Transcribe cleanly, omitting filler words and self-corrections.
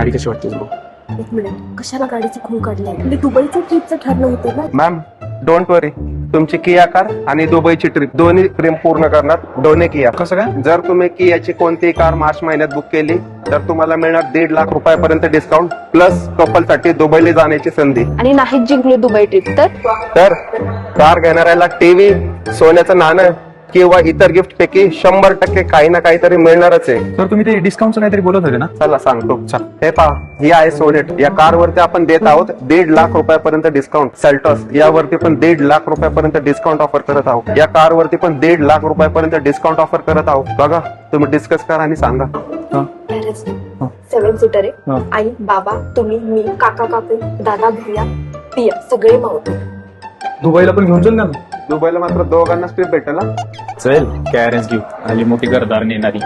गाडी कशी वाटते तुला? एक मिनिट, कशाला गाडीची खूण काढलाय? म्हणजे दुबईचं ट्रिपचं ठरलं होतं ना. मॅम डोंट वरी, तुमची किया कार आणि दुबईची ट्रिप दोन्ही प्रेम पूर्ण करणार डोने किया. कसं काय? जर तुम्ही कियाची कोणतीही कार मार्च महिन्यात बुक केली तर तुम्हाला मिळणार 1.5 लाख रुपयापर्यंत डिस्काउंट प्लस कपल साठी दुबईला जाण्याची संधी. आणि नाहीच जिंकली दुबई ट्रिप तर कार घेणाऱ्याला टीव्ही, सोन्याचं नाणं किंवा इतर गिफ्ट पैकी 100% काही ना काहीतरी मिळणारच आहे. तर तुम्ही ते डिस्काउंटचं काहीतरी बोलत होते ना? चला सांगतो. हे पहा, ही आहे सोनेट. या कारवरती आपण देत आहोत 1.5 लाख रुपयापर्यंत डिस्काउंट. सेल्टॉस यावरती पण 1.5 लाख रुपयापर्यंत डिस्काउंट ऑफर करत आहोत. या कारवरती पण 1.5 लाख रुपयापर्यंत डिस्काउंट ऑफर करत आहोत. बघा, तुम्ही डिस्कस करा आणि सांगा. हा. 7 सीटर हा. आहे. आई, बाबा, तुम्ही, मी, काका, काकू, दादा, भैया, पिया, सगळे मावतो. दुबईला पण घेऊन चल ना. दुबईला मात्र दोघांना ट्रिप भेटेल ना. चल, कॅरेन्स घेऊ. आली मोठी घरदार नेणारी.